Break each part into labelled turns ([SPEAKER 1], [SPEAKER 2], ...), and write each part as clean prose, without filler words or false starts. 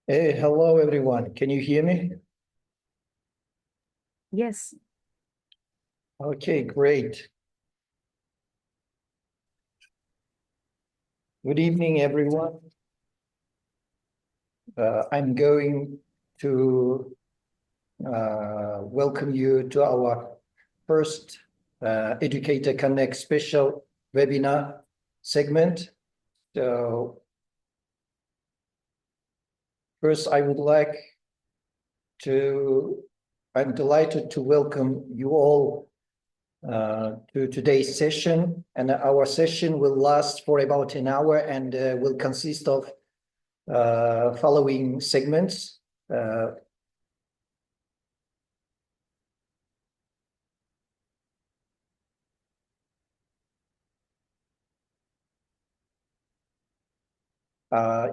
[SPEAKER 1] Hey, hello everyone. Can you hear me?
[SPEAKER 2] Yes.
[SPEAKER 1] Okay, great. Good evening, everyone. I'm going to welcome you to our first Educator Connect special webinar segment. So first, I'm delighted to welcome you all to today's session. And our session will last for about an hour and will consist of following segments.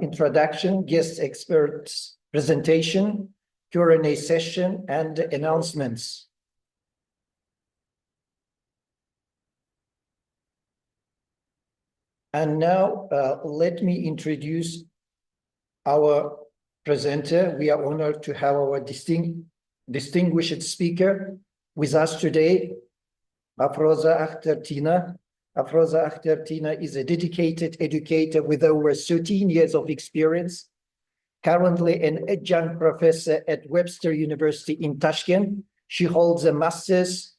[SPEAKER 1] Introduction, guest experts presentation, Q&A session, and announcements. And now let me introduce our presenter. We are honored to have our distinguished speaker with us today, Afroza Akhter Tina. Afroza Akhter Tina is a dedicated educator with over 13 years of experience, currently an adjunct professor at Webster University in Tashkent. She holds a master's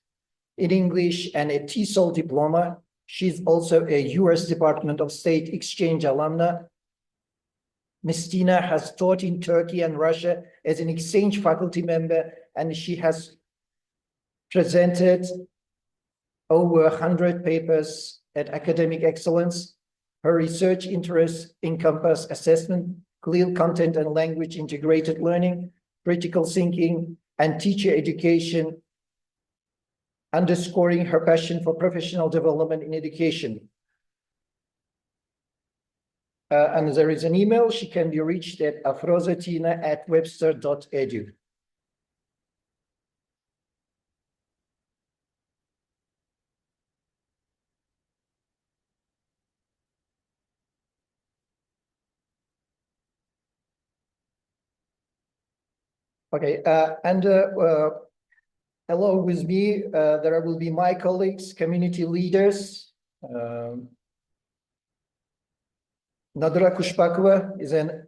[SPEAKER 1] in English and a TESOL diploma. She's also a US Department of State exchange alumna. Ms. Tina has taught in Turkey and Russia as an exchange faculty member, and she has presented over 100 papers at Academic Excellence. Her research interests encompass assessment, clear content and language integrated learning, critical thinking, and teacher education, underscoring her passion for professional development in education. And there is an email. She can be reached at afrozatina@webster.edu. Okay, hello with me, there will be my colleagues, community leaders. Nadira Kushbakova is a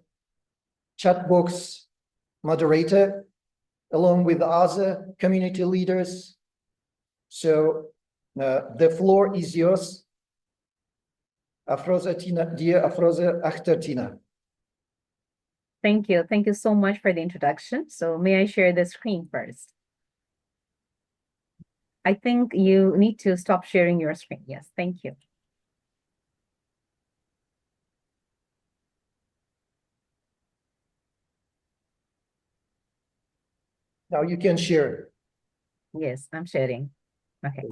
[SPEAKER 1] chat box moderator, along with other community leaders. So the floor is yours. Afroza Tina, dear Afroza Akhter Tina.
[SPEAKER 2] Thank you. Thank you so much for the introduction. So may I share the screen first? I think you need to stop sharing your screen. Yes, thank you.
[SPEAKER 1] Now you can share.
[SPEAKER 2] Yes, I'm sharing. Okay.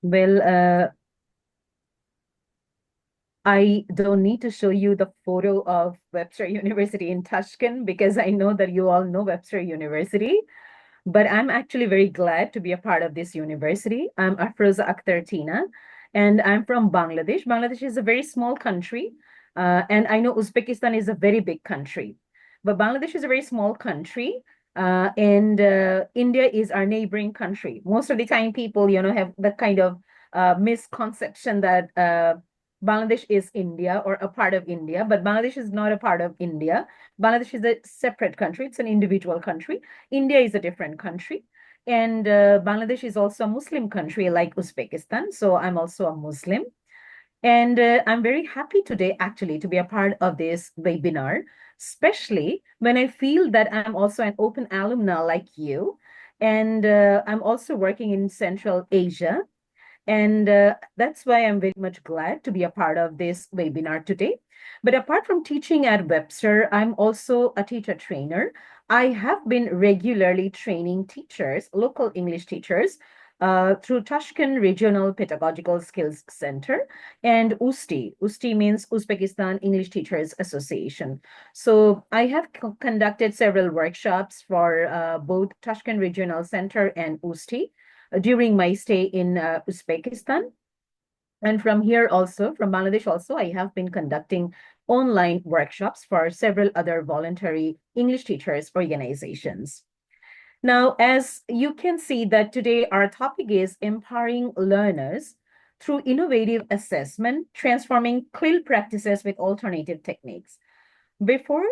[SPEAKER 2] Well, I don't need to show you the photo of Webster University in Tashkent because I know that you all know Webster University. But I'm actually very glad to be a part of this university. I'm Afroza Akhter Tina, and I'm from Bangladesh. Bangladesh is a very small country, and I know Uzbekistan is a very big country. But Bangladesh is a very small country, and India is our neighboring country. Most of the time, people, have the kind of misconception that Bangladesh is India or a part of India, but Bangladesh is not a part of India. Bangladesh is a separate country. It's an individual country. India is a different country. And Bangladesh is also a Muslim country like Uzbekistan. So I'm also a Muslim. And I'm very happy today, actually, to be a part of this webinar, especially when I feel that I'm also an open alumna like you. And I'm also working in Central Asia. And that's why I'm very much glad to be a part of this webinar today. But apart from teaching at Webster, I'm also a teacher trainer. I have been regularly training teachers, local English teachers, through Tashkent Regional Pedagogical Skills Center and USTI. USTI means Uzbekistan English Teachers Association. So I have conducted several workshops for both Tashkent Regional Center and USTI during my stay in Uzbekistan. And from here also, from Bangladesh also, I have been conducting online workshops for several other voluntary English teachers organizations. Now, as you can see that today our topic is empowering learners through innovative assessment, transforming CLIL practices with alternative techniques. Before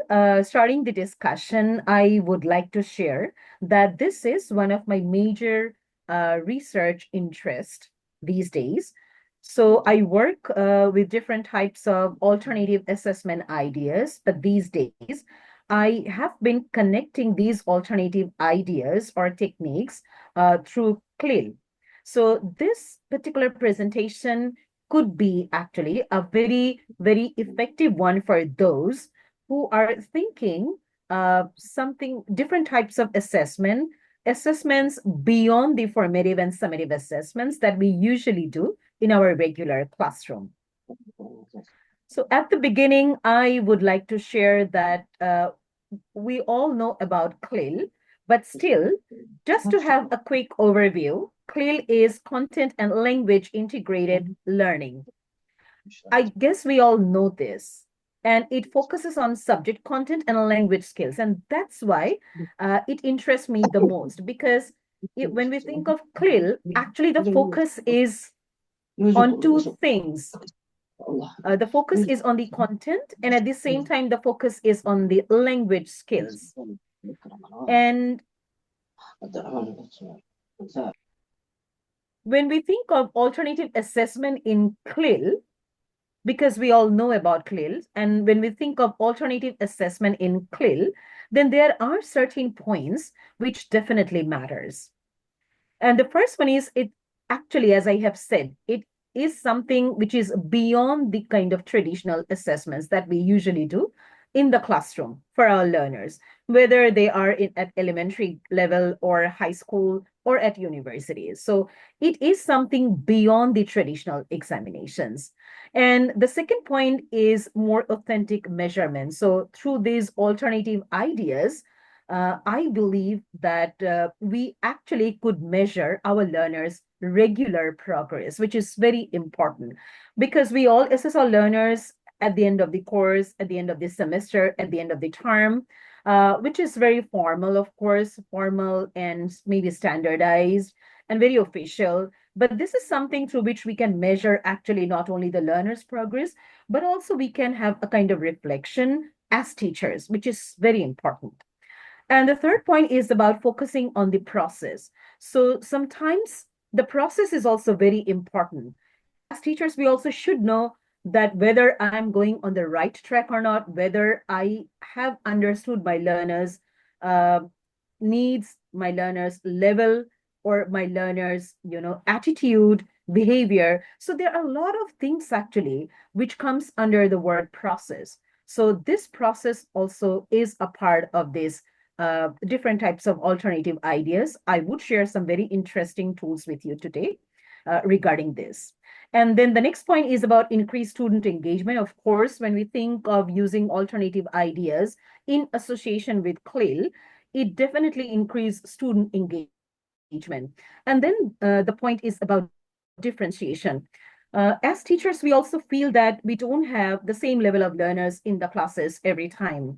[SPEAKER 2] starting the discussion, I would like to share that this is one of my major research interests these days. So I work with different types of alternative assessment ideas, but these days I have been connecting these alternative ideas or techniques through CLIL. So this particular presentation could be actually a very, very effective one for those who are thinking something different types of assessments beyond the formative and summative assessments that we usually do in our regular classroom. So at the beginning, I would like to share that we all know about CLIL, but still, just to have a quick overview, CLIL is content and language integrated learning. I guess we all know this, and it focuses on subject content and language skills. And that's why it interests me the most, because when we think of CLIL, actually the focus is on two things. The focus is on the content, and at the same time, the focus is on the language skills. And when we think of alternative assessment in CLIL, because we all know about CLIL, and when we think of alternative assessment in CLIL, then there are certain points which definitely matters. And the first one is, it actually, as I have said, it is something which is beyond the kind of traditional assessments that we usually do in the classroom for our learners, whether they are at elementary level or high school or at universities. So it is something beyond the traditional examinations. And the second point is more authentic measurement. So through these alternative ideas, I believe that we actually could measure our learners' regular progress, which is very important, because we all assess our learners at the end of the course, at the end of the semester, at the end of the term, which is very formal, of course, formal and maybe standardized and very official. But this is something through which we can measure actually not only the learner's progress, but also we can have a kind of reflection as teachers, which is very important. And the third point is about focusing on the process. So sometimes the process is also very important. As teachers, we also should know that whether I'm going on the right track or not, whether I have understood my learners' needs, my learners' level, or my learners' attitude, behavior. So there are a lot of things actually which comes under the word process. So this process also is a part of this different types of alternative ideas. I would share some very interesting tools with you today regarding this. And then the next point is about increased student engagement. Of course, when we think of using alternative ideas in association with CLIL, it definitely increases student engagement. And then the point is about differentiation. As teachers, we also feel that we don't have the same level of learners in the classes every time.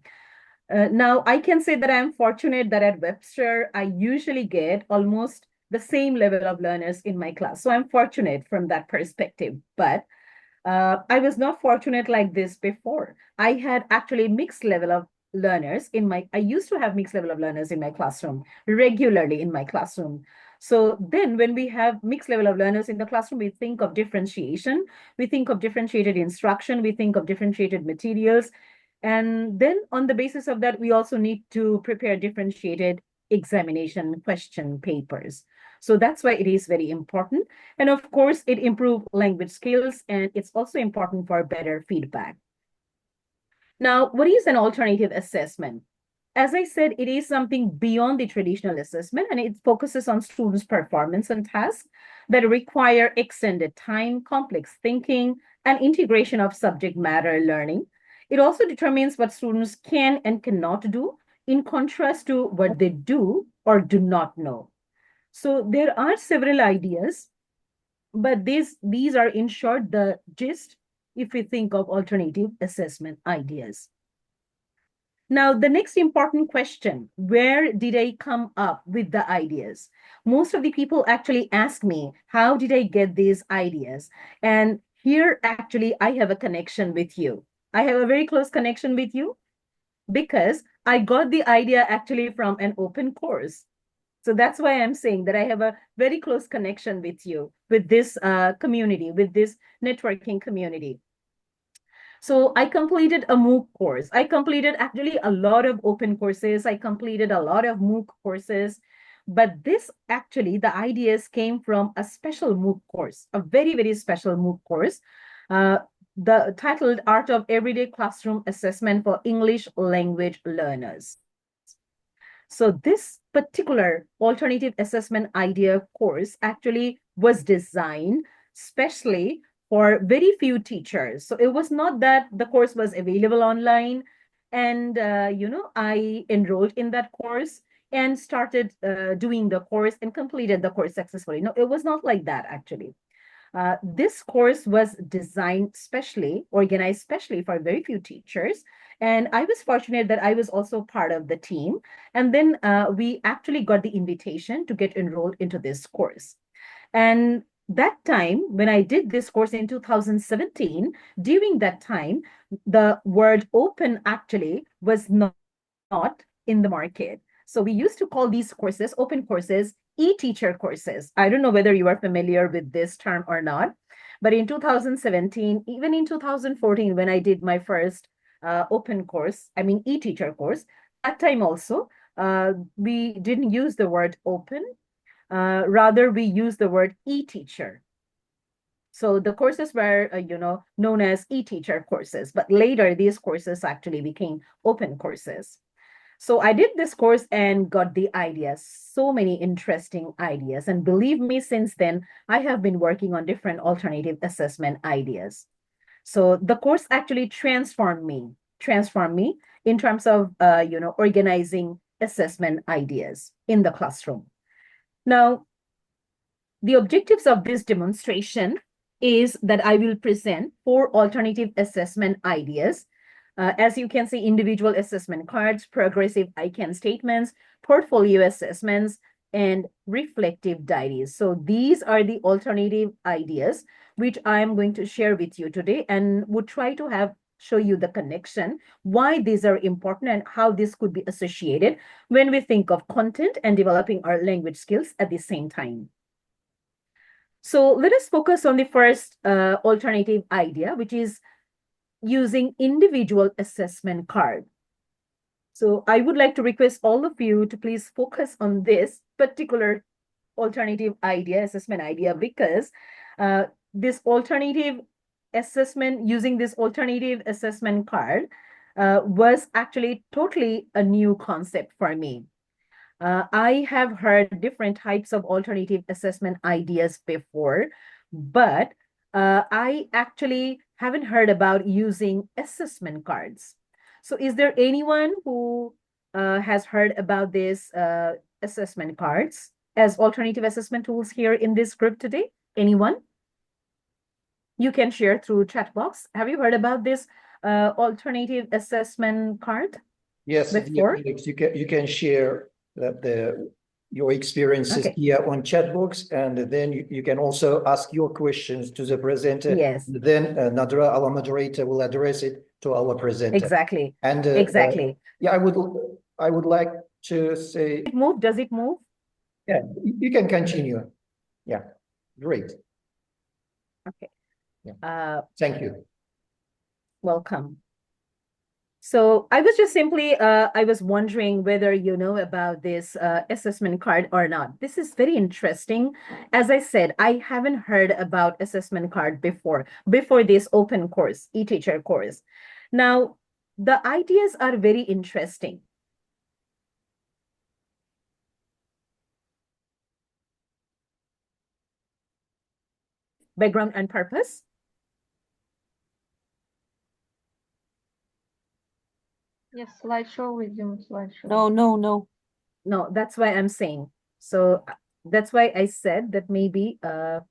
[SPEAKER 2] Now, I can say that I'm fortunate that at Webster, I usually get almost the same level of learners in my class. So I'm fortunate from that perspective. But I was not fortunate like this before. I had actually mixed level of learners I used to have mixed level of learners in my classroom, regularly in my classroom. So then when we have mixed level of learners in the classroom, we think of differentiation, we think of differentiated instruction, we think of differentiated materials. And then on the basis of that, we also need to prepare differentiated examination question papers. So that's why it is very important. And of course, it improves language skills, and it's also important for better feedback. Now, what is an alternative assessment? as I said, it is something beyond the traditional assessment, and it focuses on students' performance and tasks that require extended time, complex thinking, and integration of subject matter learning. It also determines what students can and cannot do, in contrast to what they do or do not know. So there are several ideas, but these are in short the gist if we think of alternative assessment ideas. Now, the next important question, where did I come up with the ideas? Most of the people actually ask me, how did I get these ideas? And here, actually, I have a connection with you. I have a very close connection with you because I got the idea actually from an open course. So that's why I'm saying that I have a very close connection with you, with this community, with this networking community. So I completed a MOOC course. I completed actually a lot of open courses. I completed a lot of MOOC courses. But this actually, the ideas came from a special MOOC course, a very, very special MOOC course, the titled Art of Everyday Classroom Assessment for English Language Learners. So this particular alternative assessment idea course actually was designed specially for very few teachers. So it was not that the course was available online and, I enrolled in that course and started doing the course and completed the course successfully. No, it was not like that actually. This course was designed specially, organized specially for very few teachers. And I was fortunate that I was also part of the team. And then we actually got the invitation to get enrolled into this course. And that time, when I did this course in 2017, during that time, the word open actually was not in the market. So we used to call these courses, open courses, e-teacher courses. I don't know whether you are familiar with this term or not, but in 2017, even in 2014, when I did my first open course, I mean e-teacher course, that time also, we didn't use the word open. Rather, we used the word e-teacher. So the courses were, known as e-teacher courses, but later these courses actually became open courses. So I did this course and got the ideas, so many interesting ideas. And believe me, since then, I have been working on different alternative assessment ideas. So the course actually transformed me in terms of, organizing assessment ideas in the classroom. Now, the objectives of this demonstration is that I will present 4 alternative assessment ideas. As you can see, individual assessment cards, progressive I can statements, portfolio assessments, and reflective diaries. So these are the alternative ideas which I am going to share with you today, and would try to show you the connection, why these are important and how this could be associated when we think of content and developing our language skills at the same time. So let us focus on the first alternative idea, which is using individual assessment card. So I would like to request all of you to please focus on this particular alternative idea, assessment idea, because this alternative assessment, using this alternative assessment card was actually totally a new concept for me. I have heard different types of alternative assessment ideas before, but I actually haven't heard about using assessment cards. So is there anyone who has heard about this assessment cards as alternative assessment tools here in this group today? Anyone? You can share through chat box. Have you heard about this alternative assessment card?
[SPEAKER 1] Yes,
[SPEAKER 2] before?
[SPEAKER 1] Alex, you can share your experiences here on chat box, and then you can also ask your questions to the presenter.
[SPEAKER 2] Yes.
[SPEAKER 1] Then Nadra, our moderator, will address it to our presenter.
[SPEAKER 2] Exactly.
[SPEAKER 1] And
[SPEAKER 2] exactly.
[SPEAKER 1] Yeah, I would like to say.
[SPEAKER 2] Does it move?
[SPEAKER 1] Yeah, you can continue. Yeah, great.
[SPEAKER 2] Okay.
[SPEAKER 1] Yeah. Thank you.
[SPEAKER 2] Welcome. So I was just simply, I was wondering whether you know about this assessment card or not. This is very interesting. As I said, I haven't heard about assessment card before this open course, e-teacher course. Now, the ideas are very interesting. background and purpose?
[SPEAKER 3] Yes, slideshow, resume slideshow.
[SPEAKER 4] No.
[SPEAKER 2] No, that's why I'm saying. So that's why I said that maybe so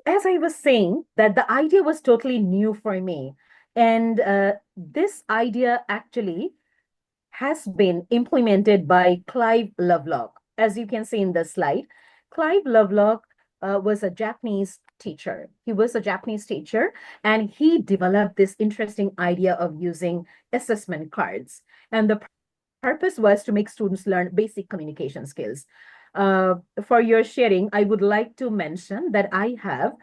[SPEAKER 2] as I was saying, that the idea was totally new for me. And this idea actually has been implemented by Clive Lovelock. As you can see in the slide, Clive Lovelock was a Japanese teacher. He was a Japanese teacher, and he developed this interesting idea of using assessment cards. And the purpose was to make students learn basic communication skills. For your sharing, I would like to mention that I have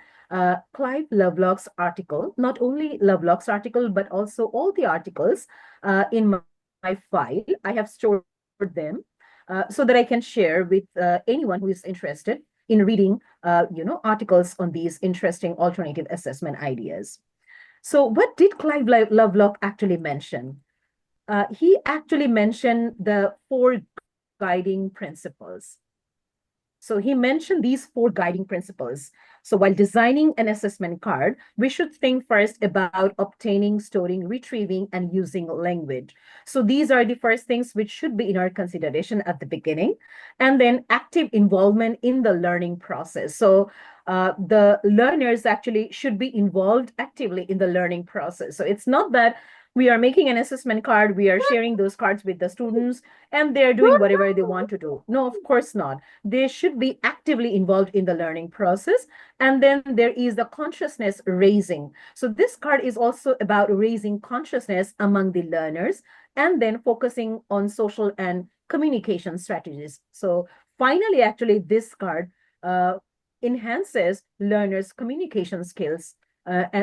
[SPEAKER 2] Clive Lovelock's article, not only Lovelock's article, but also all the articles in my file. I have stored them so that I can share with anyone who is interested in reading, articles on these interesting alternative assessment ideas. So what did Clive Lovelock actually mention? He actually mentioned the 4 guiding principles. So he mentioned these 4 guiding principles. So while designing an assessment card, we should think first about obtaining, storing, retrieving, and using language. So these are the first things which should be in our consideration at the beginning. And then active involvement in the learning process. So the learners actually should be involved actively in the learning process. So it's not that we are making an assessment card, we are sharing those cards with the students, and they're doing whatever they want to do. No, of course not. They should be actively involved in the learning process. And then there is the consciousness raising. So this card is also about raising consciousness among the learners and then focusing on social and communication strategies. So finally, actually, this card enhances learners' communication skills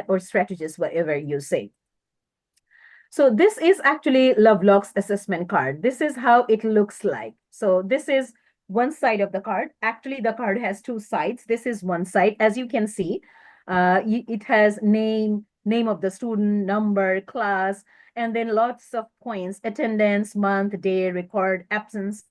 [SPEAKER 2] or strategies, whatever you say. So this is actually Lovelock's assessment card. This is how it looks like. So this is one side of the card. Actually, the card has 2 sides. This is one side. As you can see, it has name of the student, number, class, and then lots of points, attendance, month, day, record, absence,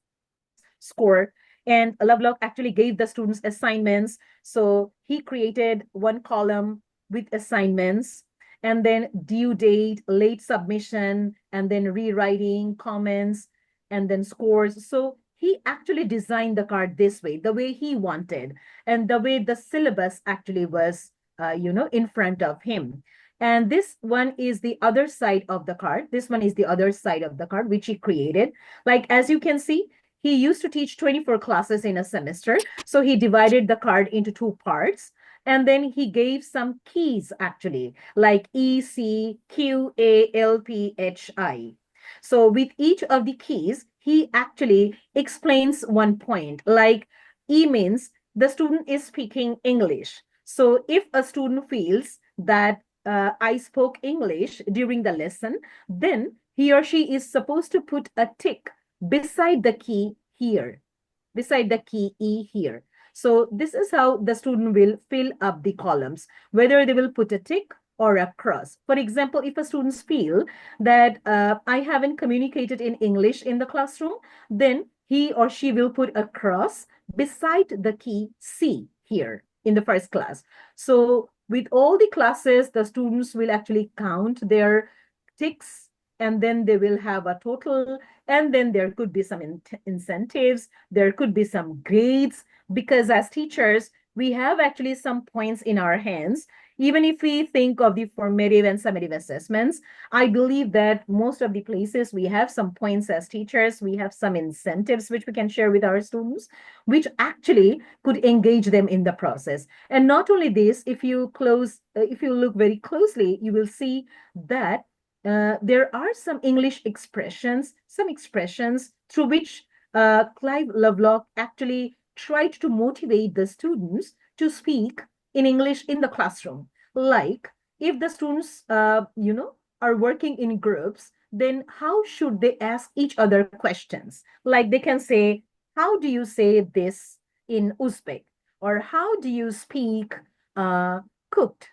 [SPEAKER 2] score. And Lovelock actually gave the students assignments. So he created one column with assignments, and then due date, late submission, and then rewriting, comments, and then scores. So he actually designed the card this way, the way he wanted, and the way the syllabus actually was, in front of him. And this one is the other side of the card. This one is the other side of the card, which he created. Like, as you can see, he used to teach 24 classes in a semester. So he divided the card into 2 parts. And then he gave some keys actually, like E, C, Q, A, L, P, H, I. So with each of the keys, he actually explains one point. Like E means the student is speaking English. So if a student feels that I spoke English during the lesson, then he or she is supposed to put a tick beside the key here, beside the key E here. So this is how the student will fill up the columns, whether they will put a tick or a cross. For example, if a students feel that I haven't communicated in English in the classroom, then he or she will put a cross beside the key C here in the first class. So with all the classes, the students will actually count their ticks, and then they will have a total, and then there could be some incentives, there could be some grades, because as teachers, we have actually some points in our hands. Even if we think of the formative and summative assessments, I believe that most of the places we have some points as teachers, we have some incentives which we can share with our students, which actually could engage them in the process. And not only this, if you look very closely, you will see that there are some English expressions, through which Clive Lovelock actually tried to motivate the students to speak in English in the classroom. Like if the students, are working in groups, then how should they ask each other questions? Like they can say, how do you say this in Uzbek? Or how do you speak cooked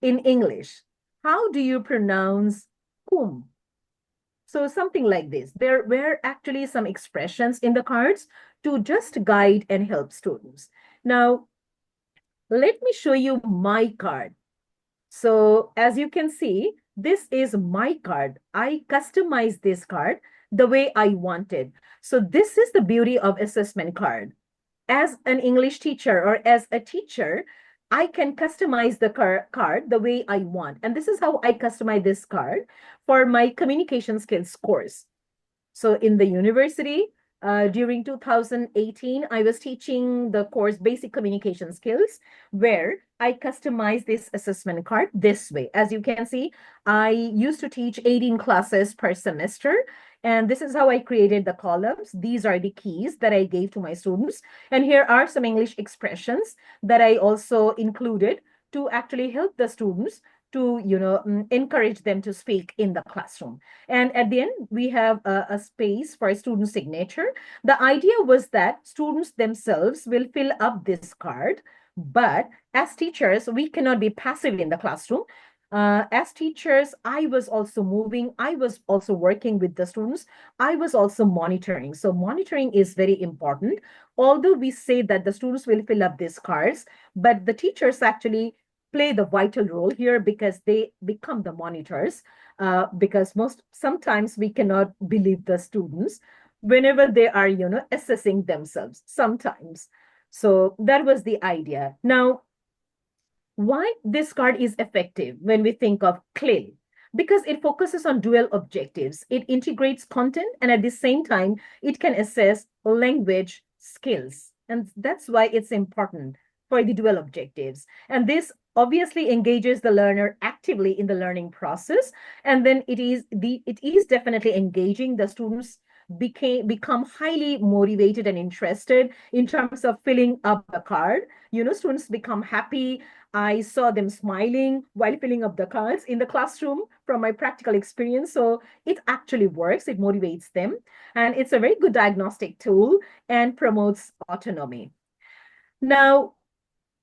[SPEAKER 2] in English? How do you pronounce whom. So something like this. There were actually some expressions in the cards to just guide and help students. Now, let me show you my card. So as you can see, this is my card. I customized this card the way I wanted. So this is the beauty of assessment card. As an English teacher or as a teacher, I can customize the card the way I want. And this is how I customize this card for my communication skills course. So in the university, during 2018, I was teaching the course Basic Communication Skills, where I customized this assessment card this way. As you can see, I used to teach 18 classes per semester, and this is how I created the columns. These are the keys that I gave to my students. And here are some English expressions that I also included to actually help the students to, encourage them to speak in the classroom. And at the end, we have a space for a student signature. The idea was that students themselves will fill up this card, but as teachers, we cannot be passive in the classroom. As teachers, I was also moving. I was also working with the students. I was also monitoring. So monitoring is very important. Although we say that the students will fill up these cards, but the teachers actually play the vital role here because they become the monitors, because sometimes we cannot believe the students whenever they are, assessing themselves sometimes. So that was the idea. Now, why this card is effective when we think of CLIL? Because it focuses on dual objectives. It integrates content, and at the same time, it can assess language skills. And that's why it's important for the dual objectives. And this obviously engages the learner actively in the learning process. And then it is definitely engaging the students become highly motivated and interested in terms of filling up the card. Students become happy. I saw them smiling while filling up the cards in the classroom from my practical experience. So it actually works. It motivates them. And it's a very good diagnostic tool and promotes autonomy. Now,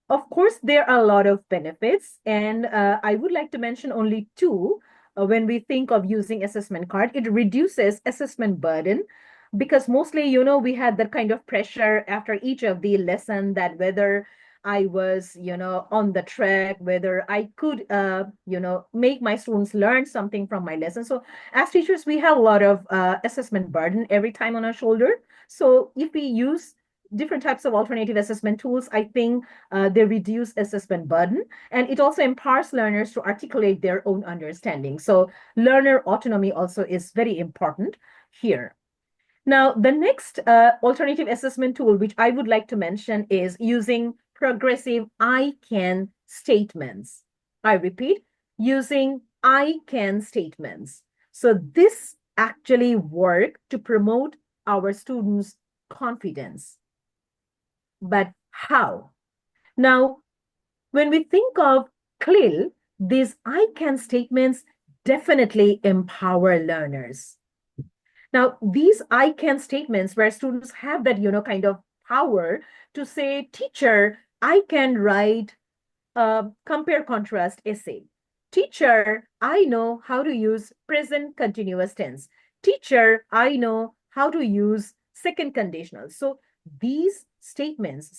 [SPEAKER 2] of course, there are a lot of benefits, and I would like to mention only two. When we think of using assessment card, it reduces assessment burden because mostly, we had that kind of pressure after each of the lesson that whether I was, on the track, whether I could, make my students learn something from my lesson. So as teachers, we have a lot of assessment burden every time on our shoulder. So if we use different types of alternative assessment tools, I think they reduce assessment burden, and it also empowers learners to articulate their own understanding. So learner autonomy also is very important here. Now, the next alternative assessment tool, which I would like to mention, is using progressive I can statements. I repeat, using I can statements. So this actually works to promote our students' confidence. But how? Now, when we think of CLIL, these I can statements definitely empower learners. Now, these I can statements where students have that, kind of power to say, teacher, I can write a compare contrast essay. Teacher, I know how to use present continuous tense. Teacher, I know how to use second conditional. So these statements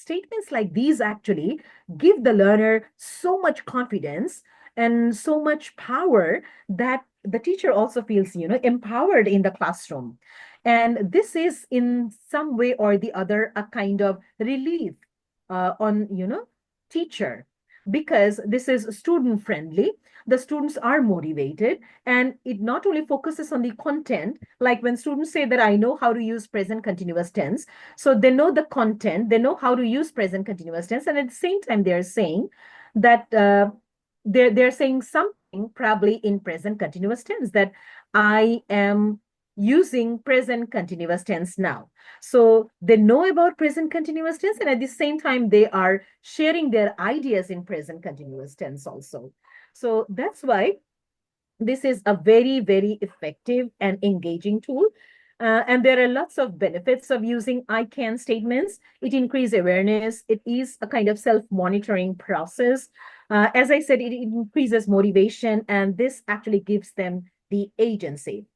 [SPEAKER 2] like these actually give the learner so much confidence and so much power that the teacher also feels, empowered in the classroom. And this is in some way or the other a kind of relief on, teacher, because this is student friendly. The students are motivated, and it not only focuses on the content, like when students say that I know how to use present continuous tense, so they know the content, they know how to use present continuous tense, and at the same time they're saying that they're saying something probably in present continuous tense, that I am using present continuous tense now. So they know about present continuous tense, and at the same time, they are sharing their ideas in present continuous tense also. So that's why this is a very, very effective and engaging tool. And there are lots of benefits of using I can statements. It increases awareness. It is a kind of self-monitoring process. As I said, it increases motivation, and this actually gives them the agency.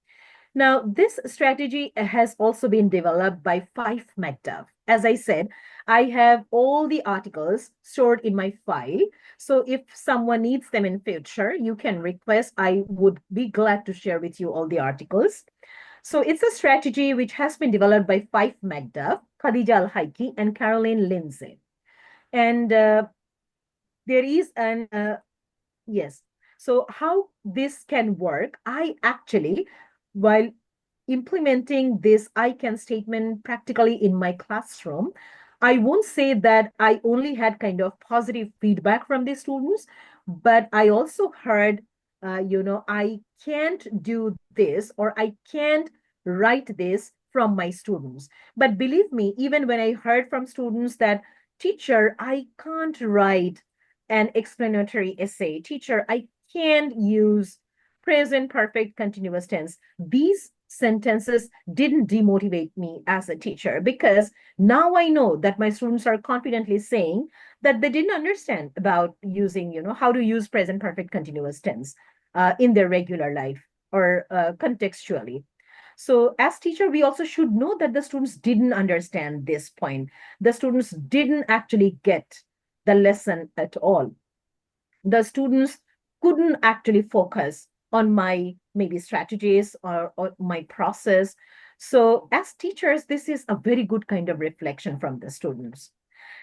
[SPEAKER 2] Now, this strategy has also been developed by Fife McDuff. As I said, I have all the articles stored in my file. So if someone needs them in future, you can request. I would be glad to share with you all the articles. So it's a strategy which has been developed by Fife McDuff, Khadija Al-Haiki, and Caroline Lindsay. And there is an, yes. So how this can work, I actually, while implementing this I can statement practically in my classroom, I won't say that I only had kind of positive feedback from the students, but I also heard, I can't do this or I can't write this from my students. But believe me, even when I heard from students that, teacher, I can't write an explanatory essay. Teacher, I can't use present perfect continuous tense. These sentences didn't demotivate me as a teacher, because now I know that my students are confidently saying that they didn't understand about using, how to use present perfect continuous tense in their regular life or contextually. So as teacher, we also should know that the students didn't understand this point. The students didn't actually get the lesson at all. The students couldn't actually focus on my maybe strategies or my process. So as teachers, this is a very good kind of reflection from the students.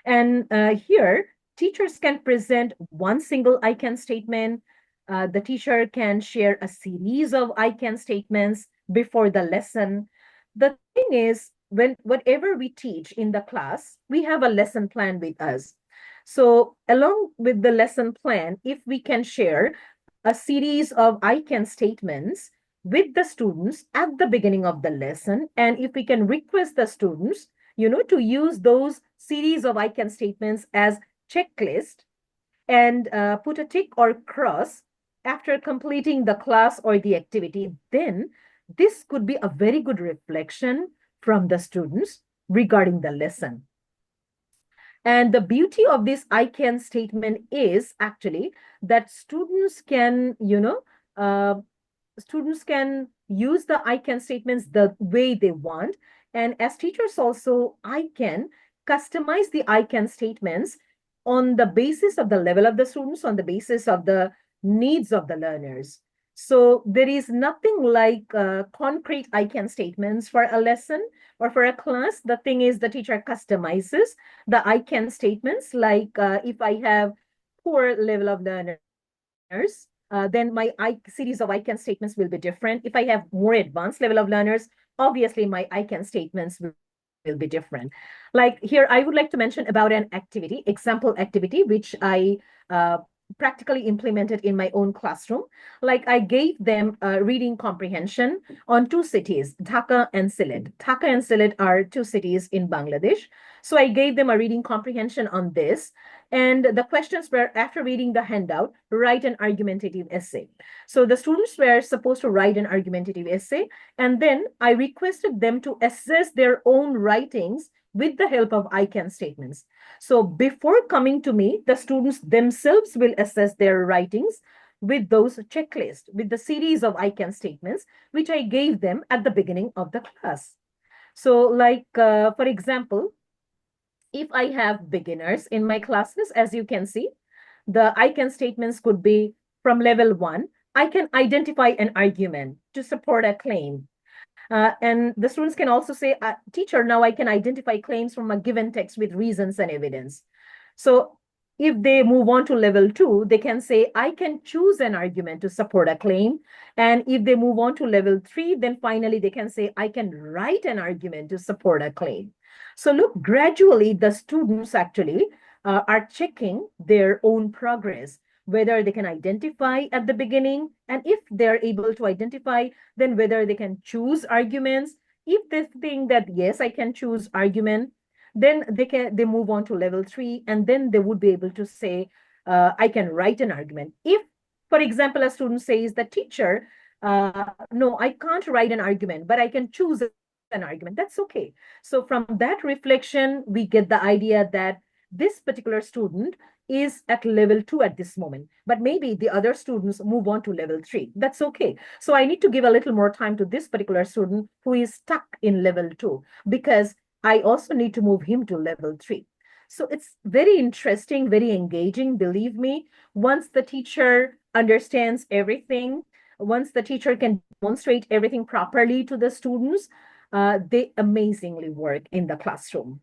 [SPEAKER 2] And here, teachers can present one single I can statement. The teacher can share a series of I can statements before the lesson. The thing is, whatever we teach in the class, we have a lesson plan with us. So along with the lesson plan, if we can share a series of I can statements with the students at the beginning of the lesson, and if we can request the students, to use those series of I can statements as checklist and put a tick or cross after completing the class or the activity, then this could be a very good reflection from the students regarding the lesson. And the beauty of this I can statement is actually that students can, students can use the I can statements the way they want. And as teachers also, I can customize the I can statements on the basis of the level of the students, on the basis of the needs of the learners. So there is nothing like concrete I can statements for a lesson or for a class. The thing is the teacher customizes the I can statements. Like if I have poor level of learners, then my series of I can statements will be different. If I have more advanced level of learners, obviously my I can statements will be different. Like here, I would like to mention about an activity, example activity, which I practically implemented in my own classroom. Like I gave them reading comprehension on two cities, Dhaka and Sylhet. Dhaka and Sylhet are two cities in Bangladesh. So I gave them a reading comprehension on this. And the questions were, after reading the handout, write an argumentative essay. So the students were supposed to write an argumentative essay. And then I requested them to assess their own writings with the help of I can statements. So before coming to me, the students themselves will assess their writings with those checklists, with the series of I can statements, which I gave them at the beginning of the class. So like, for example, if I have beginners in my classes, as you can see, the I can statements could be from level 1. I can identify an argument to support a claim. And the students can also say, teacher, now I can identify claims from a given text with reasons and evidence. So if they move on to level 2, they can say, I can choose an argument to support a claim. And if they move on to level 3, then finally they can say, I can write an argument to support a claim. So look, gradually the students actually are checking their own progress, whether they can identify at the beginning, and if they're able to identify, then whether they can choose arguments. If they think that, yes, I can choose argument, then they move on to level 3, and then they would be able to say, I can write an argument. If, for example, a student says, the teacher, no, I can't write an argument, but I can choose an argument, that's okay. So from that reflection, we get the idea that this particular student is at level 2 at this moment, but maybe the other students move on to level 3. That's okay. So I need to give a little more time to this particular student who is stuck in level 2, because I also need to move him to level 3. So it's very interesting, very engaging, believe me. Once the teacher understands everything, once the teacher can demonstrate everything properly to the students, they amazingly work in the classroom.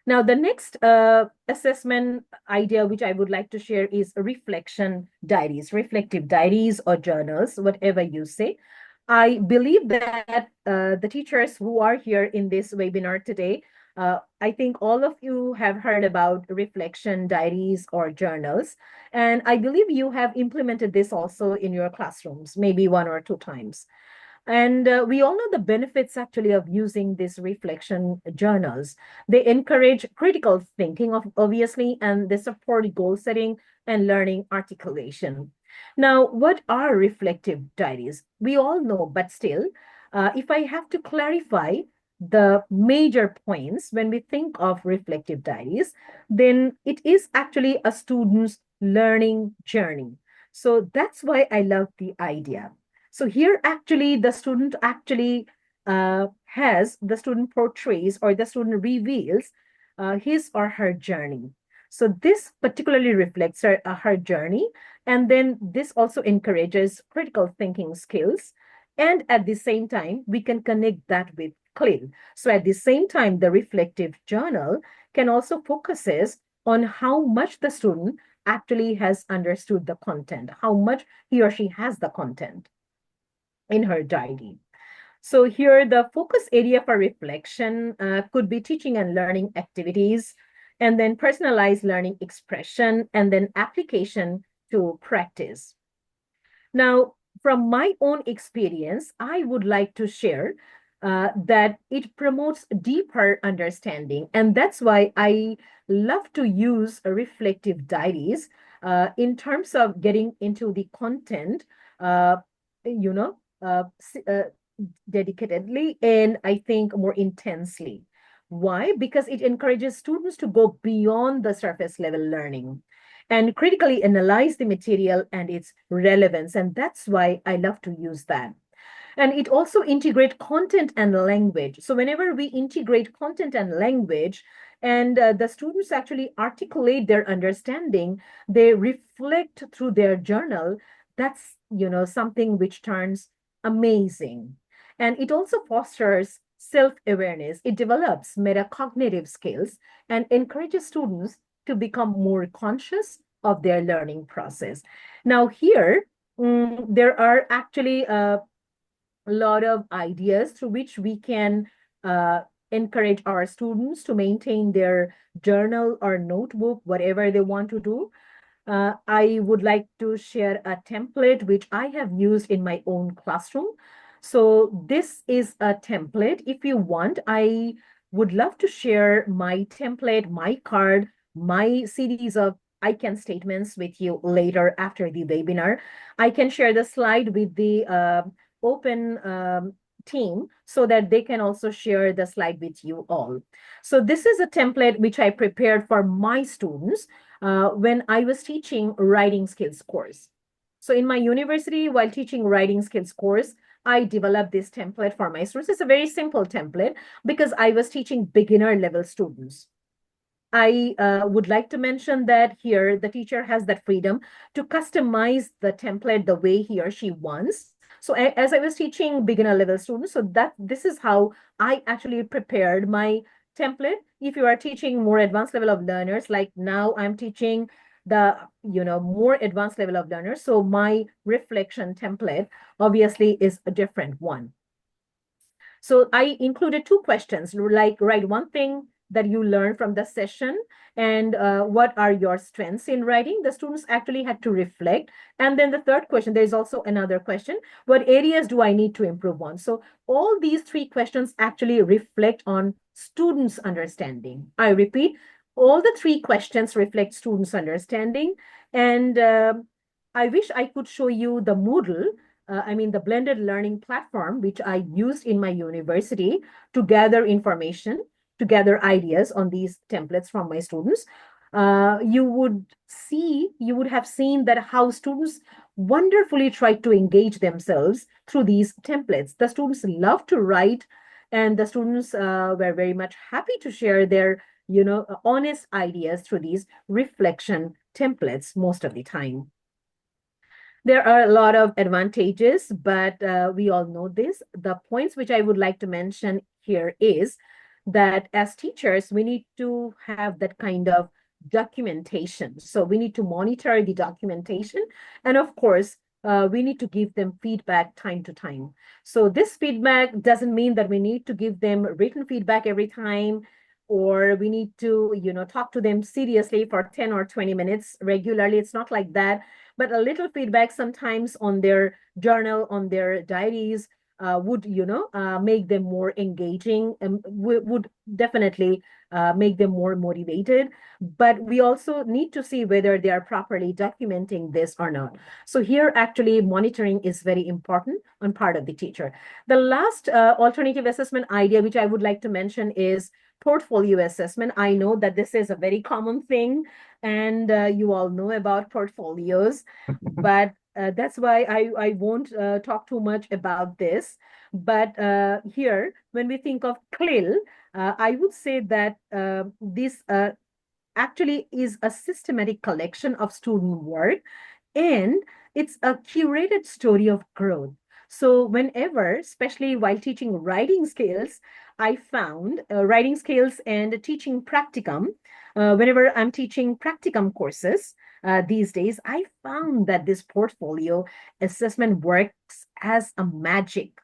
[SPEAKER 2] Now, the next assessment idea which I would like to share is reflection diaries, reflective diaries or journals, whatever you say. I believe that the teachers who are here in this webinar today, I think all of you have heard about reflection diaries or journals. And I believe you have implemented this also in your classrooms, maybe 1 or 2 times. And we all know the benefits actually of using these reflection journals. They encourage critical thinking, obviously, and they support goal setting and learning articulation. Now, what are reflective diaries? We all know, but still, if I have to clarify the major points when we think of reflective diaries, then it is actually a student's learning journey. So that's why I love the idea. So here actually the student actually the student portrays or the student reveals his or her journey. So this particularly reflects her journey. And then this also encourages critical thinking skills. And at the same time, we can connect that with CLIL. So at the same time, the reflective journal can also focuses on how much the student actually has understood the content, how much he or she has the content in her diary. So here the focus area for reflection could be teaching and learning activities, and then personalized learning expression, and then application to practice. Now, from my own experience, I would like to share that it promotes deeper understanding. And that's why I love to use reflective diaries in terms of getting into the content, you know, dedicatedly and I think more intensely. Why? Because it encourages students to go beyond the surface level learning and critically analyze the material and its relevance. And that's why I love to use that. And it also integrates content and language. So whenever we integrate content and language, and the students actually articulate their understanding, they reflect through their journal. That's, something which turns amazing. And it also fosters self-awareness. It develops metacognitive skills and encourages students to become more conscious of their learning process. Now here, there are actually a lot of ideas through which we can encourage our students to maintain their journal or notebook, whatever they want to do. I would like to share a template which I have used in my own classroom. So this is a template. If you want, I would love to share my template, my card, my series of I can statements with you later after the webinar. I can share the slide with the open team so that they can also share the slide with you all. So this is a template which I prepared for my students when I was teaching writing skills course. So in my university, while teaching writing skills course, I developed this template for my students. It's a very simple template because I was teaching beginner level students. I would like to mention that here the teacher has that freedom to customize the template the way he or she wants. So as I was teaching beginner level students, so this is how I actually prepared my template. If you are teaching more advanced level of learners, like now I'm teaching the more advanced level of learners, so my reflection template obviously is a different one. So I included 2 questions, like write one thing that you learned from the session and what are your strengths in writing. The students actually had to reflect. And then the third question, there's also another question, what areas do I need to improve on? So all these 3 questions actually reflect on students' understanding. I repeat, all the 3 questions reflect students' understanding. And I wish I could show you the Moodle, the blended learning platform, which I used in my university to gather information, to gather ideas on these templates from my students. you would have seen that how students wonderfully try to engage themselves through these templates. The students love to write, and the students were very much happy to share their, honest ideas through these reflection templates most of the time. There are a lot of advantages, but we all know this. The points which I would like to mention here is that as teachers, we need to have that kind of documentation. So we need to monitor the documentation. And of course, we need to give them feedback time to time. So this feedback doesn't mean that we need to give them written feedback every time, or we need to, talk to them seriously for 10 or 20 minutes regularly. It's not like that, but a little feedback sometimes on their journal, on their diaries, would, make them more engaging and would definitely make them more motivated. But we also need to see whether they are properly documenting this or not. So here, actually, monitoring is very important on part of the teacher. The last alternative assessment idea, which I would like to mention, is portfolio assessment. I know that this is a very common thing, and you all know about portfolios, but that's why I won't talk too much about this. But here, when we think of CLIL, I would say that this actually is a systematic collection of student work, and it's a curated story of growth. So whenever, especially while teaching writing skills, I found writing skills and teaching practicum, whenever I'm teaching practicum courses these days, I found that this portfolio assessment works as a magic,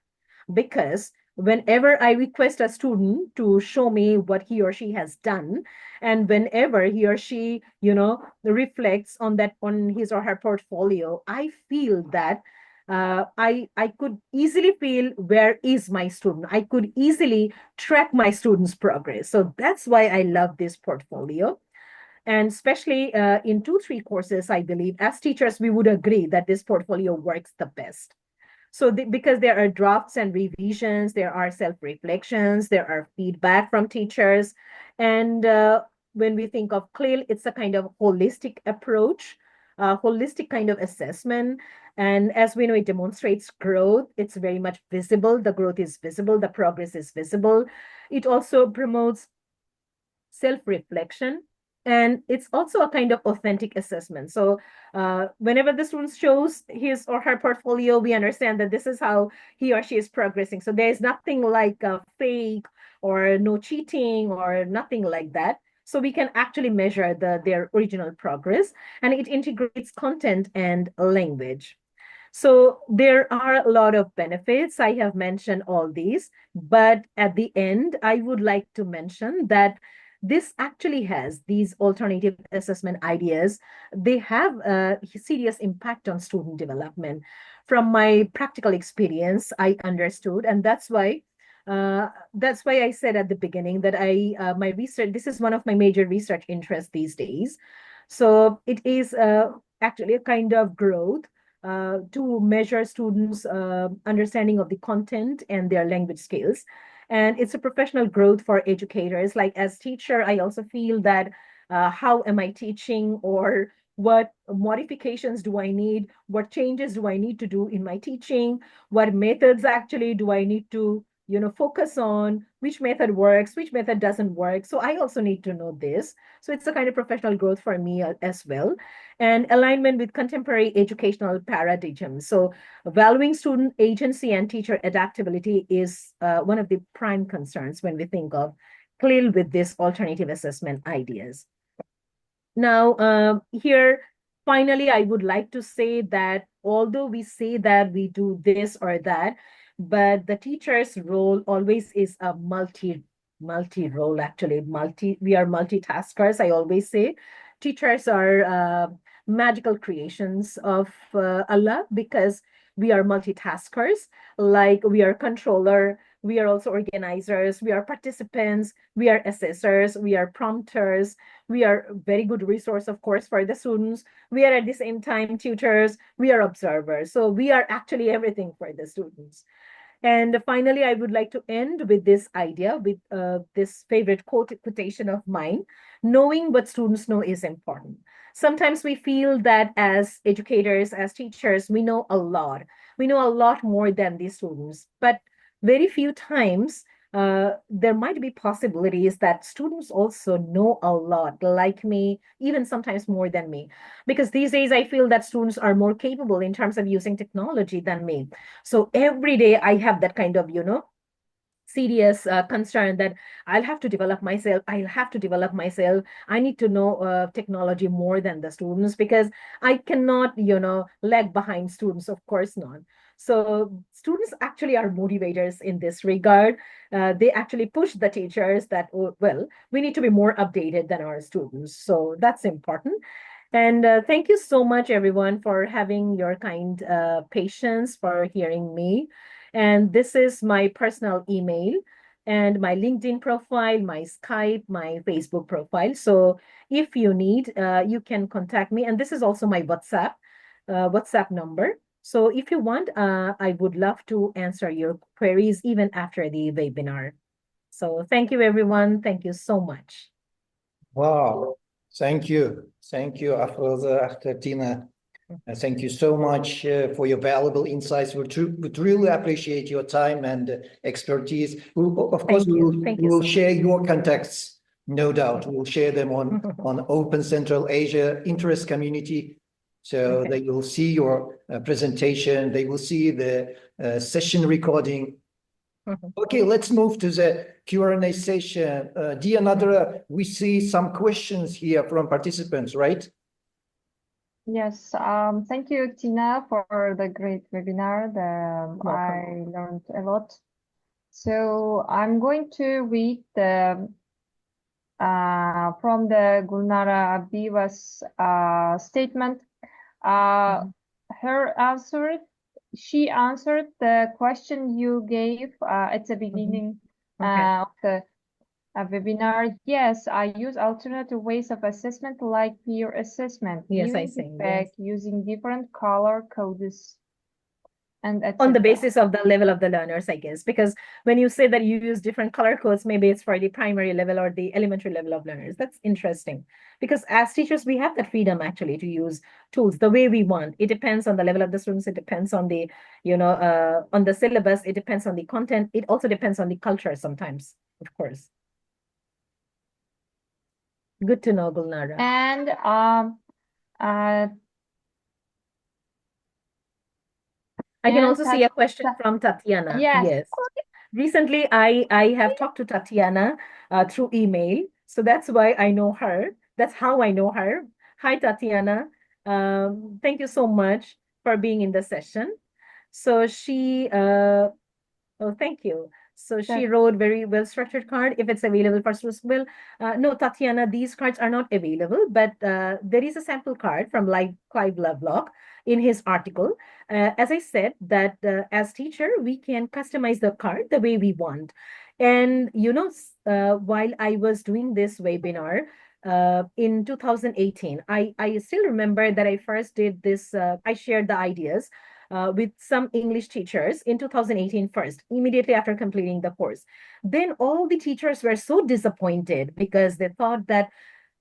[SPEAKER 2] because whenever I request a student to show me what he or she has done, and whenever he or she, reflects on that, on his or her portfolio, I feel that I could easily feel where is my student. I could easily track my student's progress. So that's why I love this portfolio. And especially in 2-3 courses, I believe as teachers, we would agree that this portfolio works the best. So because there are drafts and revisions, there are self-reflections, there are feedback from teachers. And when we think of CLIL, it's a kind of holistic approach, holistic kind of assessment. And as we know, it demonstrates growth. It's very much visible. The growth is visible. The progress is visible. It also promotes self-reflection. And it's also a kind of authentic assessment. So whenever the student shows his or her portfolio, we understand that this is how he or she is progressing. So there is nothing like a fake or no cheating or nothing like that. So we can actually measure their original progress, and it integrates content and language. So there are a lot of benefits. I have mentioned all these, but at the end, I would like to mention that this actually has these alternative assessment ideas. They have a serious impact on student development. From my practical experience, I understood, and that's why I said at the beginning that my research, this is one of my major research interests these days. So it is actually a kind of growth to measure students' understanding of the content and their language skills. And it's a professional growth for educators. Like as teacher, I also feel that how am I teaching, or what modifications do I need? What changes do I need to do in my teaching? What methods actually do I need to, focus on? Which method works? Which method doesn't work? So I also need to know this. So it's a kind of professional growth for me as well. And alignment with contemporary educational paradigms. So valuing student agency and teacher adaptability is one of the prime concerns when we think of CLIL with this alternative assessment ideas. Now, here, finally, I would like to say that although we say that we do this or that, but the teacher's role always is a multi-role, actually. We are multitaskers, I always say. Teachers are magical creations of Allah, because we are multitaskers. Like we are controller, we are also organizers, we are participants, we are assessors, we are prompters, we are very good resource, of course, for the students. We are at the same time tutors, we are observers. So we are actually everything for the students. And finally, I would like to end with this idea, with this favorite quotation of mine: knowing what students know is important. Sometimes we feel that as educators, as teachers, we know a lot. We know a lot more than the students, but very few times there might be possibilities that students also know a lot, like me, even sometimes more than me. Because these days, I feel that students are more capable in terms of using technology than me. So every day I have that kind of, serious concern that I'll have to develop myself. I'll have to develop myself. I need to know technology more than the students, because I cannot, lag behind students. Of course not. So students actually are motivators in this regard. They actually push the teachers that, oh, well, we need to be more updated than our students. So that's important. And thank you so much, everyone, for having your kind patience, for hearing me. And this is my personal email and my LinkedIn profile, my Skype, my Facebook profile. So if you need, you can contact me. And this is also my WhatsApp number. So if you want, I would love to answer your queries even after the webinar. So thank you, everyone. Thank you so much.
[SPEAKER 1] Wow. Thank you. Thank you, Afroza, Akhter, Tina. Thank you so much for your valuable insights. Would really appreciate your time and expertise. Of course, we will share your contacts, no doubt. We'll share them on Open Central Asia interest community. So they will see your presentation. They will see the session recording. Okay, let's move to the Q&A session. Dear Nadra, we see some questions here from participants, right?
[SPEAKER 3] Yes, thank you, Tina, for the great webinar. I learned a lot. So I'm going to read from the Gulnara Abiba's statement. Her answer, she answered the question you gave at the beginning of the webinar. Yes, I use alternative ways of assessment like peer assessment, viewing feedback, using different color codes, and
[SPEAKER 2] on the basis of the level of the learners, I guess, because when you say that you use different color codes, maybe it's for the primary level or the elementary level of learners. That's interesting, because as teachers, we have that freedom actually to use tools the way we want. It depends on the level of the students. It depends on the, on the syllabus. It depends on the content. It also depends on the culture sometimes, of course. Good to know, Gulnara.
[SPEAKER 3] And
[SPEAKER 2] I can also see a question from Tatiana.
[SPEAKER 3] Yes.
[SPEAKER 2] Recently, I have talked to Tatiana through email. So that's why I know her. That's how I know her. Hi, Tatiana. Thank you so much for being in the session. So thank you. So she wrote very well-structured card. If it's available for students, well, no, Tatiana, these cards are not available, but there is a sample card from Clive Lovelock in his article. As I said, that as teacher, we can customize the card the way we want. And, while I was doing this webinar in 2018, I still remember that I first did this, I shared the ideas with some English teachers in 2018 first, immediately after completing the course. Then all the teachers were so disappointed because they thought that,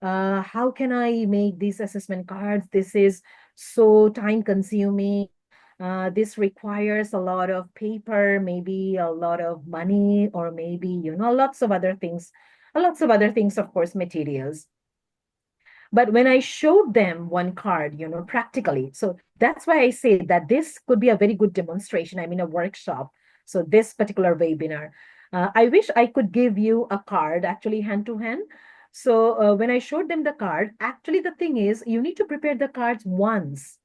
[SPEAKER 2] how can I make these assessment cards? This is so time consuming. This requires a lot of paper, maybe a lot of money, or maybe, lots of other things, of course, materials. But when I showed them one card, practically, so that's why I say that this could be a very good demonstration. I mean, a workshop. So this particular webinar, I wish I could give you a card actually hand to hand. So when I showed them the card, actually the thing is you need to prepare the cards once,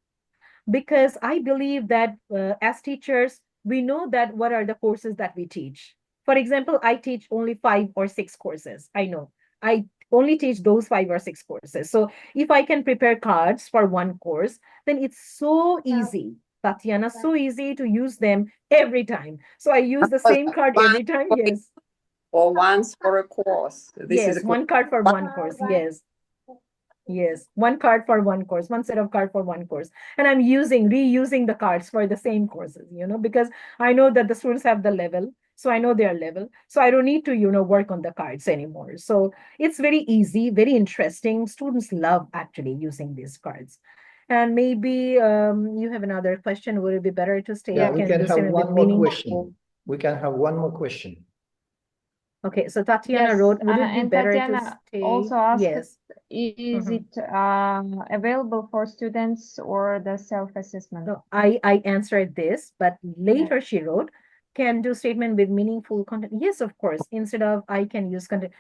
[SPEAKER 2] because I believe that as teachers, we know that what are the courses that we teach. For example, I teach only 5 or 6 courses. I know I only teach those 5 or 6 courses. So if I can prepare cards for one course, then it's so easy, Tatiana, so easy to use them every time. So I use the same card every time. Yes.
[SPEAKER 4] Or once for a course.
[SPEAKER 2] Yes, one card for one course. Yes. Yes, one card for one course, one set of card for one course. And I'm reusing the cards for the same courses, because I know that the students have the level. So I know their level. So I don't need to, work on the cards anymore. So it's very easy, very interesting. Students love actually using these cards. And maybe you have another question. Would it be better to stay?
[SPEAKER 1] Yeah, we
[SPEAKER 2] Can
[SPEAKER 1] can
[SPEAKER 2] do
[SPEAKER 1] have
[SPEAKER 2] something with
[SPEAKER 1] one more
[SPEAKER 2] meaningful?
[SPEAKER 1] question. We can have one more question.
[SPEAKER 2] Okay, so Tatiana
[SPEAKER 3] Yes,
[SPEAKER 2] wrote, would it be
[SPEAKER 3] and
[SPEAKER 2] better to
[SPEAKER 3] Tatiana
[SPEAKER 2] stay?
[SPEAKER 3] also asked,
[SPEAKER 2] Yes.
[SPEAKER 3] is
[SPEAKER 2] Mhm.
[SPEAKER 3] it available for students or the self-assessment?
[SPEAKER 2] No, I answered this, but later she wrote, can do statement with meaningful content. Yes, of course. Instead of I can use content.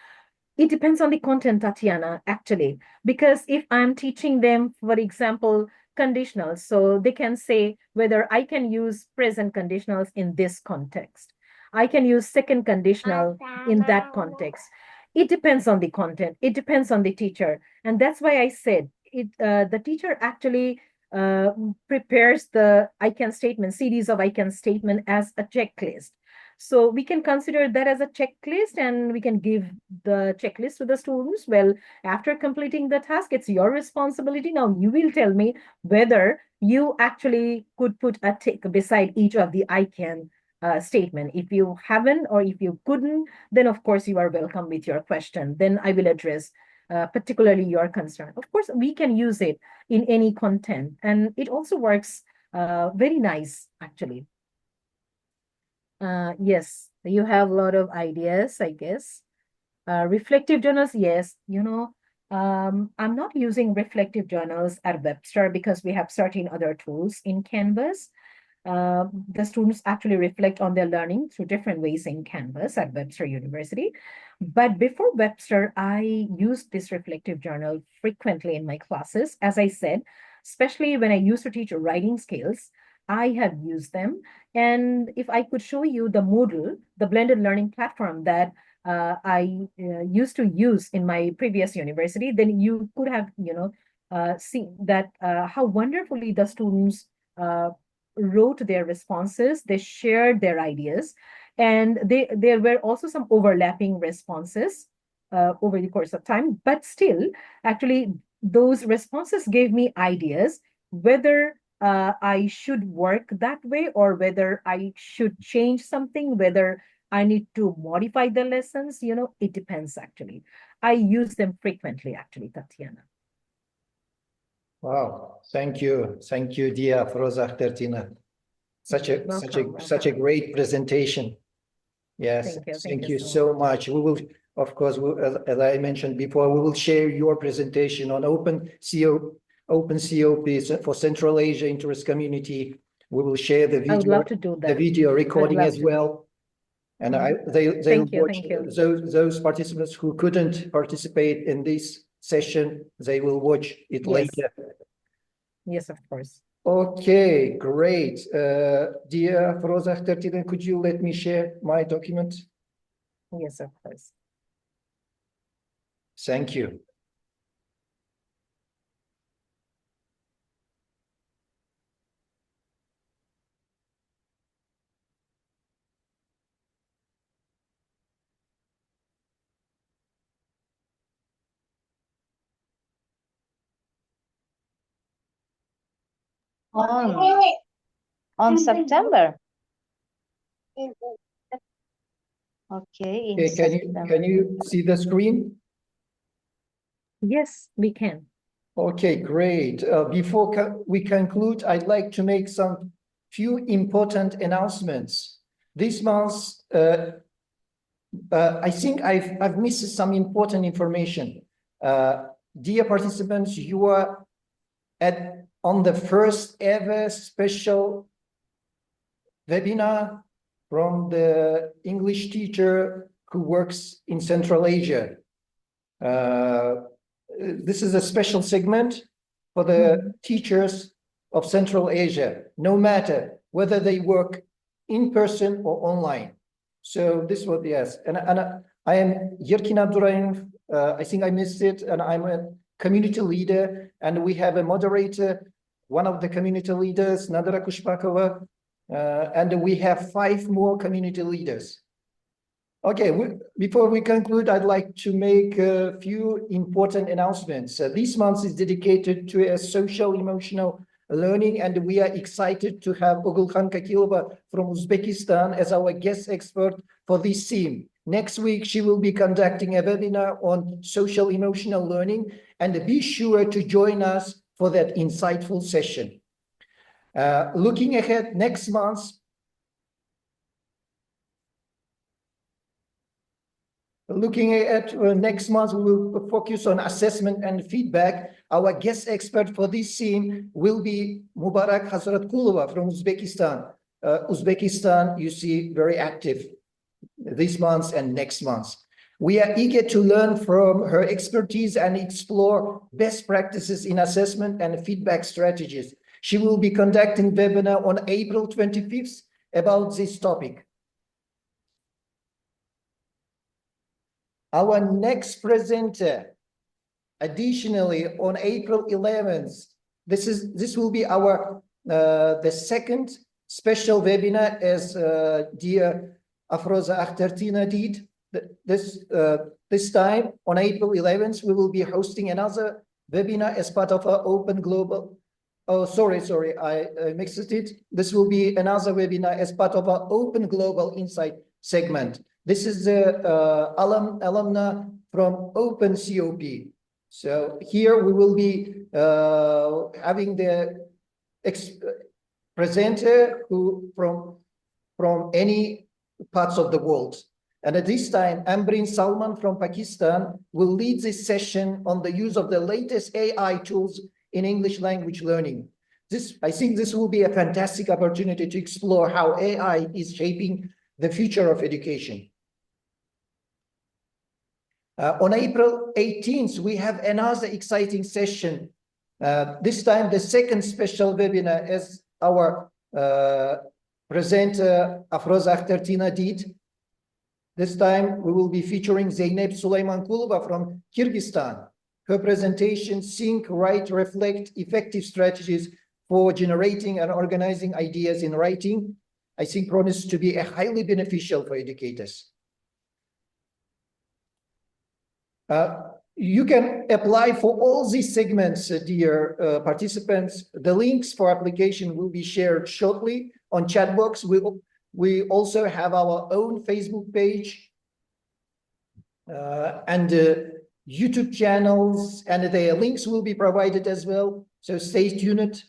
[SPEAKER 2] It depends on the content, Tatiana, actually. Because if I'm teaching them, for example, conditionals, so they can say whether I can use present conditionals in this context. I can use second conditional in that context. It depends on the content. It depends on the teacher. And that's why I said the teacher actually uh, prepares the I can statement, series of I can statement as a checklist. So we can consider that as a checklist and we can give the checklist to the students. Well, after completing the task, it's your responsibility. Now you will tell me whether you actually could put a tick beside each of the I can statement. If you haven't or if you couldn't, then of course you are welcome with your question. Then I will address particularly your concern. Of course, we can use it in any content and it also works very nice actually. Yes, you have a lot of ideas, I guess. Reflective journals, yes, I'm not using reflective journals at Webster because we have certain other tools in Canvas. The students actually reflect on their learning through different ways in Canvas at Webster University. But before Webster, I used this reflective journal frequently in my classes. As I said, especially when I used to teach writing skills, I have used them. And if I could show you the Moodle, the blended learning platform that I used to use in my previous university, then you could have, seen that how wonderfully the students wrote their responses, they shared their ideas, and there were also some overlapping responses over the course of time. But still, actually, those responses gave me ideas whether I should work that way or whether I should change something, whether I need to modify the lessons. It depends actually. I use them frequently, actually, Tatiana.
[SPEAKER 1] Wow, thank you, dear Afroza Akhter. Such a great presentation. Yes,
[SPEAKER 2] Thank you
[SPEAKER 1] so much. We will, of course, as I mentioned before, we will share your presentation on open COP for Central Asia Interest Community. We will share the
[SPEAKER 2] I would
[SPEAKER 1] video,
[SPEAKER 2] love to do that.
[SPEAKER 1] the video recording as well. And they'll watch those participants who couldn't participate in this session, they will watch it later.
[SPEAKER 2] Yes, of course.
[SPEAKER 1] Okay, great. Dear Afroza Akhter, could you let me share my document?
[SPEAKER 2] Yes, of course.
[SPEAKER 1] Thank you.
[SPEAKER 4] On September. Okay, in September.
[SPEAKER 1] Can you see the screen?
[SPEAKER 2] Yes, we can.
[SPEAKER 1] Okay, great. Before we conclude, I'd like to make some few important announcements. This month, I think I've missed some important information. Dear participants, you are on the first ever special webinar from the English teacher who works in Central Asia. This is a special segment for the teachers of Central Asia, no matter whether they work in person or online. So this was, yes. And I am Yerkin Abdurrahim. I think I missed it. And I'm a community leader. And we have a moderator, one of the community leaders, Nadara Kushbakova. And we have 5 more community leaders. Okay, before we conclude, I'd like to make a few important announcements. This month is dedicated to a social emotional learning, and we are excited to have Ogulkhan Kakilova from Uzbekistan as our guest expert for this theme. Next week, she will be conducting a webinar on social emotional learning, and be sure to join us for that insightful session. Looking ahead next month, we will focus on assessment and feedback. Our guest expert for this theme will be Mubarak Hazratkulova from Uzbekistan. Uzbekistan, you see, very active this month and next month. We are eager to learn from her expertise and explore best practices in assessment and feedback strategies. She will be conducting a webinar on April 25th about this topic. Our next presenter, additionally, on April 11th, this will be our the second special webinar, as dear Afroza Akhter did. This time on April 11th, we will be hosting another webinar as part of our Open Global. Oh, sorry, I mixed it. This will be another webinar as part of our Open Global Insight segment. This is the alumna from Open COP. So here we will be having the presenter who from any parts of the world. And at this time, Ambreen Salman from Pakistan will lead this session on the use of the latest AI tools in English language learning. I think this will be a fantastic opportunity to explore how AI is shaping the future of education. On April 18th, we have another exciting session. This time, the second special webinar, as our presenter Afroza Akhter did. This time, we will be featuring Zeynep Suleymankulova from Kyrgyzstan. Her presentation, Think, Write, Reflect, Effective Strategies for Generating and Organizing Ideas in Writing, I think promises to be highly beneficial for educators. You can apply for all these segments, dear participants. The links for application will be shared shortly on chat box. We also have our own Facebook page and YouTube channels, and their links will be provided as well. So stay tuned.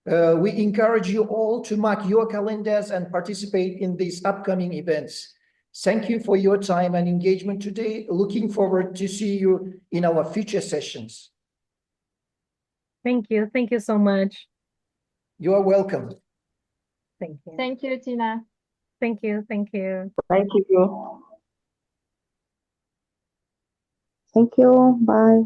[SPEAKER 1] We encourage you all to mark your calendars and participate in these upcoming events. Thank you for your time and engagement today. Looking forward to see you in our future sessions.
[SPEAKER 2] Thank you. Thank you so much.
[SPEAKER 1] You are welcome.
[SPEAKER 2] Thank you.
[SPEAKER 3] Thank you, Tina.
[SPEAKER 2] Thank you. Thank you.
[SPEAKER 5] Thank you. Thank you. Bye.